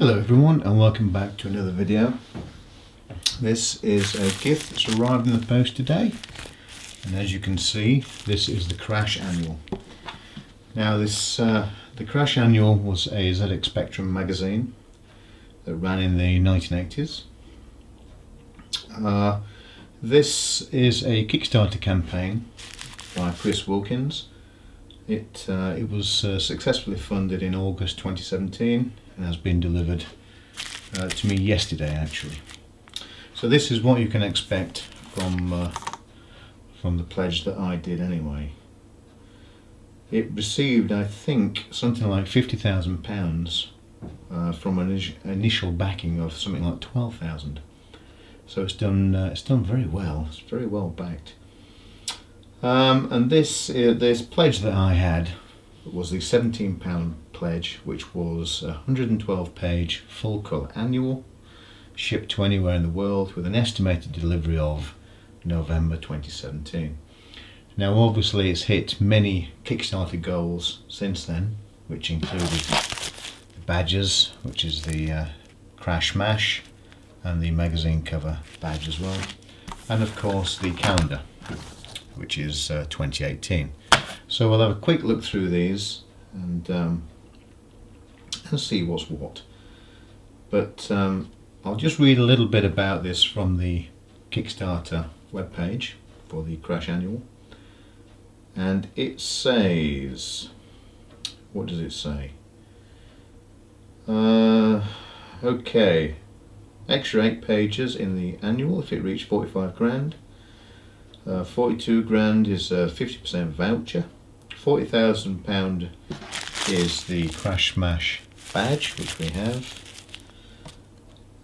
Hello everyone and welcome back to another video. This is a gift that's arrived in the post today, and as you can see this is the Crash Annual. Now the Crash Annual was a ZX Spectrum magazine that ran in the 1980s. This is a Kickstarter campaign by Chris Wilkins. It was successfully funded in August 2017 and has been delivered to me yesterday actually. So this is what you can expect from the pledge that I did anyway. It received, I think, something like £50,000 from an initial backing of something like 12,000. So it's done very well. It's very well backed. And this pledge that I had was the £17 pledge, which was a 112-page full colour annual, shipped to anywhere in the world, with an estimated delivery of November 2017. Now obviously it's hit many Kickstarter goals since then, which included the badges, which is the Crash Mash, and the magazine cover badge as well, and of course the calendar, which is 2018. So we'll have a quick look through these and see what's what. But I'll just read a little bit about this from the Kickstarter webpage for the Crash Annual. And it says, what does it say? Okay, extra 8 pages in the annual if it reached 45 grand. 42 grand is a 50% voucher. £40,000 is the Crash Smash badge, which we have.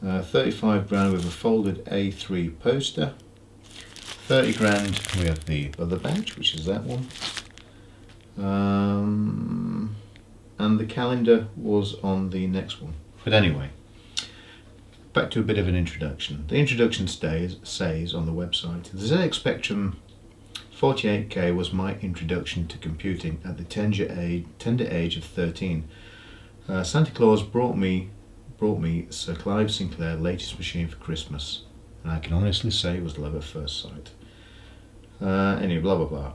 35 grand with a folded A3 poster. 30 grand we have the other badge, which is that one. And the calendar was on the next one. But anyway, back to a bit of an introduction. The introduction says on the website, the ZX Spectrum 48K was my introduction to computing at the tender age of 13. Santa Claus brought me Sir Clive Sinclair's latest machine for Christmas, and I can honestly say it was love at first sight. Anyway, blah blah blah.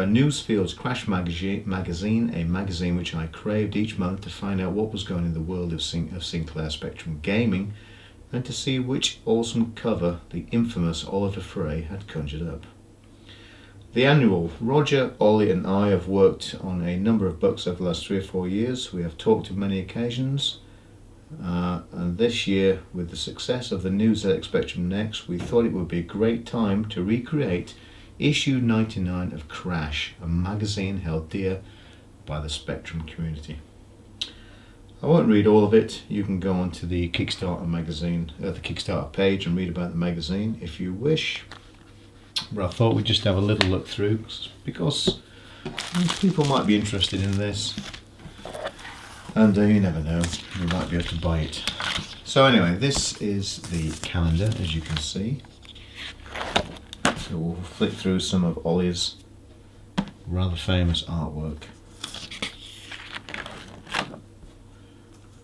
Newsfield's Crash magazine, a magazine which I craved each month to find out what was going in the world of Sinclair Spectrum gaming, and to see which awesome cover the infamous Oliver Frey had conjured up. The annual. Roger, Ollie and I have worked on a number of books over the last 3 or 4 years. We have talked on many occasions, and this year, with the success of the new ZX Spectrum Next, we thought it would be a great time to recreate issue 99 of Crash, a magazine held dear by the Spectrum community. I won't read all of it. You can go onto the Kickstarter magazine, the Kickstarter page, and read about the magazine if you wish. But I thought we'd just have a little look through, because people might be interested in this, and you never know, you might be able to buy it. So anyway, this is the calendar, as you can see. So we'll flick through some of Ollie's rather famous artwork.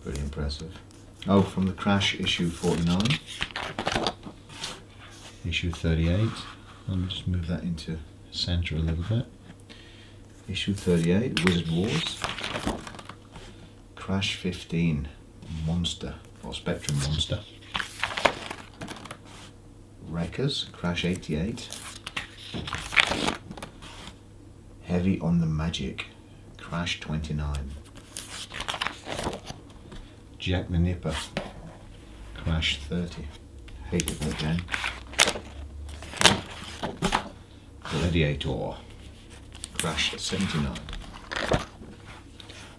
Pretty impressive. Oh, from the Crash issue 49, issue 38. Let me just move that into centre a little bit. Issue 38, Wizard Wars. Crash 15, Monster, or Spectrum Monster. Wreckers, Crash 88. Heavy on the Magic, Crash 29. Jack the Nipper, Crash 30. Hated that game. Gladiator, Crash 79.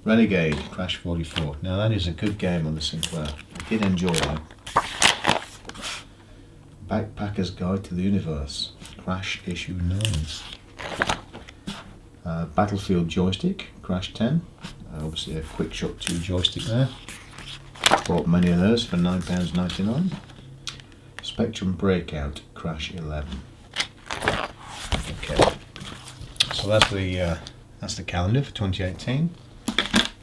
Renegade, Crash 44. Now that is a good game on the Sinclair. I did enjoy that. Backpacker's Guide to the Universe, Crash issue 9. Battlefield joystick, Crash 10. Obviously a Quick Shot 2 joystick there. Bought many of those for £9.99. Spectrum Breakout, Crash 11. Okay, so that's the calendar for 2018.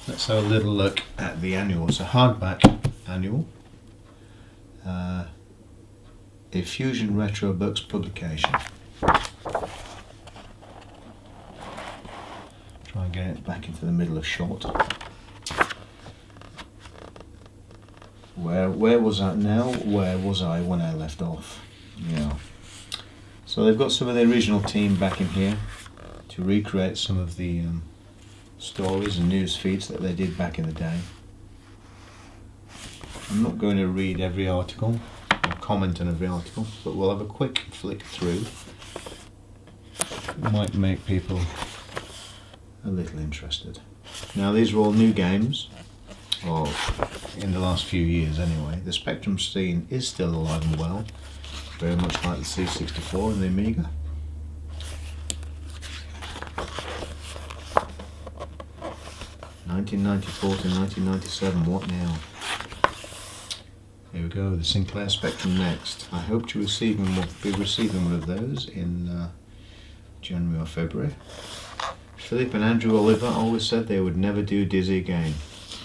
Let's have a little look at the annual. It's a hardback annual. A Fusion Retro Books publication. Try and get it back into the middle of shot. Where was I now? Where was I when I left off? Yeah. So they've got some of the original team back in here to recreate some of the stories and news feeds that they did back in the day. I'm not going to read every article or comment on every article, but we'll have a quick flick through. It might make people a little interested. Now these are all new games, or in the last few years anyway. The Spectrum scene is still alive and well, very much like the C64 and the Amiga. (1994 to 1997), what now? Here we go, the Sinclair Spectrum next. I hope to be receiving one of those in January or February. Philip and Andrew Oliver always said they would never do Dizzy again,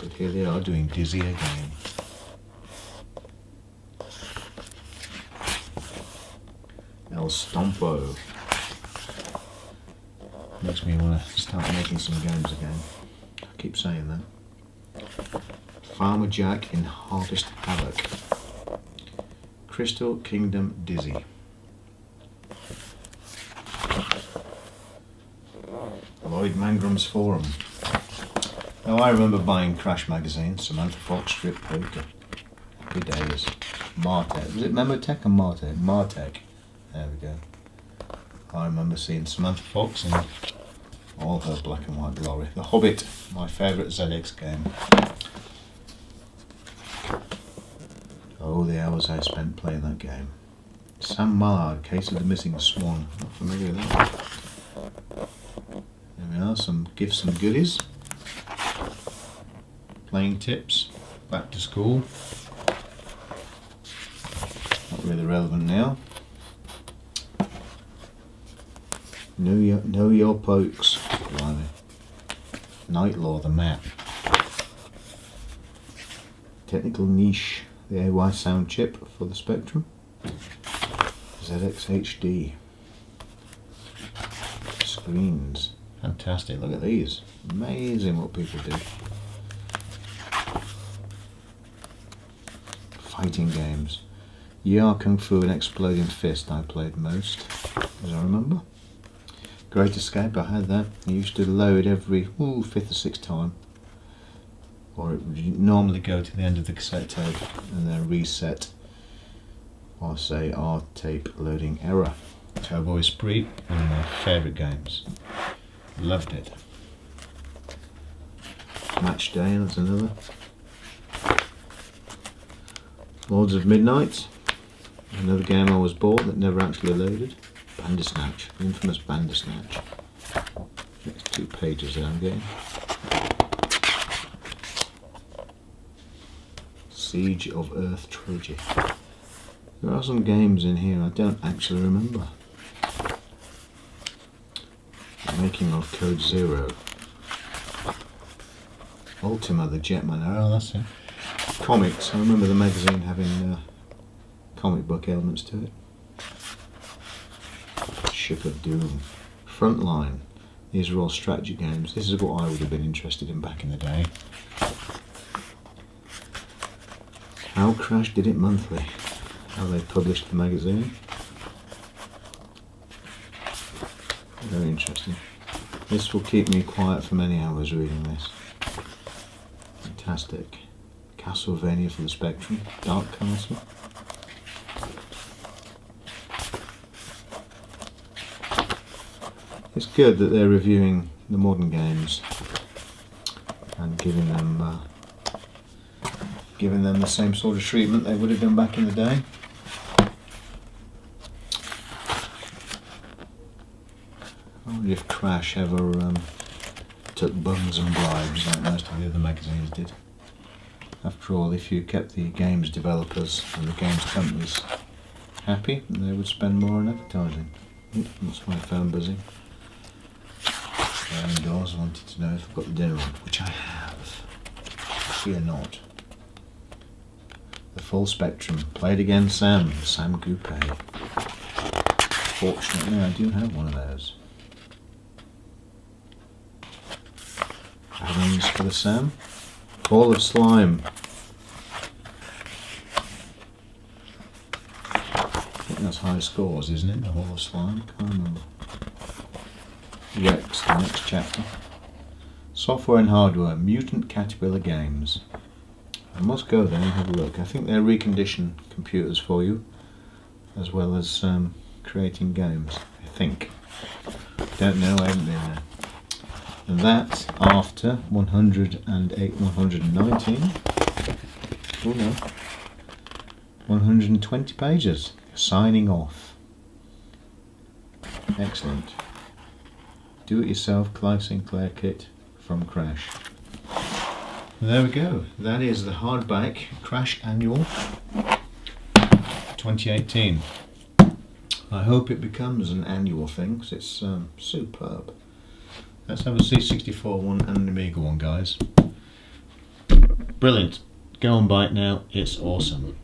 but here they are doing Dizzy again. El Stompo. Makes me want to start making some games again. I keep saying that. Farmer Jack in Harvest Havoc. Crystal Kingdom Dizzy. Lloyd Mangram's Forum. Now I remember buying Crash magazine, Samantha Fox strip poker. Good days. Martech. Was it Memotech or Martech? Martech. There we go. I remember seeing Samantha Fox in all her black and white glory. The Hobbit, my favourite ZX game. Oh, the hours I spent playing that game. Sam Mallard, Case of the Missing Swan. Not familiar with that. There we are, some gifts and goodies. Playing tips, back to school. Not really relevant now. Know your pokes. Blimey. Night Law, the map. Technical Niche, the AY sound chip for the Spectrum. ZX HD. Screens. Fantastic, look at these. Amazing what people do. Fighting games. Yar Kung Fu and Exploding Fist I played most, as I remember. Great Escape, I had that. I used to load every fifth or sixth time. Or it would normally go to the end of the cassette tape and then reset, or say R tape loading error. Turbo Esprit, one of my favourite games. Loved it. Match Day, that's another. Lords of Midnight, another game I was bought that never actually loaded. Bandersnatch, infamous Bandersnatch. Next 2 pages that I'm getting. Siege of Earth Trilogy. There are some games in here I don't actually remember. The Making of Code Zero. Ultima, the Jetman. Oh, that's it. Comics. I remember the magazine having comic book elements to it. Ship of Doom. Frontline. These are all strategy games. This is what I would have been interested in back in the day. How Crash Did It Monthly. How they published the magazine. Very interesting. This will keep me quiet for many hours reading this. Fantastic. Castlevania for the Spectrum. Dark Castle. It's good that they're reviewing the modern games and giving them the same sort of treatment they would have done back in the day. I wonder if Crash ever took bungs and bribes like most of the other magazines did. After all, if you kept the games developers and the games companies happy, they would spend more on advertising. That's my phone buzzing. Indoors, I wanted to know if I've got the dinner on, which I have. Fear not. The full spectrum. Play it again, Sam. Sam Goupet. Fortunately, I do have one of those. Rings for the Sam. Ball of Slime. I think that's high scores, isn't it? The Ball of Slime. Can't remember. Rex, the next chapter. Software and hardware. Mutant Caterpillar Games. I must go there and have a look. I think they recondition computers for you, as well as creating games. I think. Don't know. I haven't been there. And that's after 108, 119. Oh no. 120 pages. Signing off. Excellent. Do-it-yourself Clive Sinclair kit from Crash. There we go. That is the hardback Crash Annual 2018. I hope it becomes an annual thing because it's superb. Let's have a C64 one and an Amiga one, guys. Brilliant. Go and buy it now. It's awesome.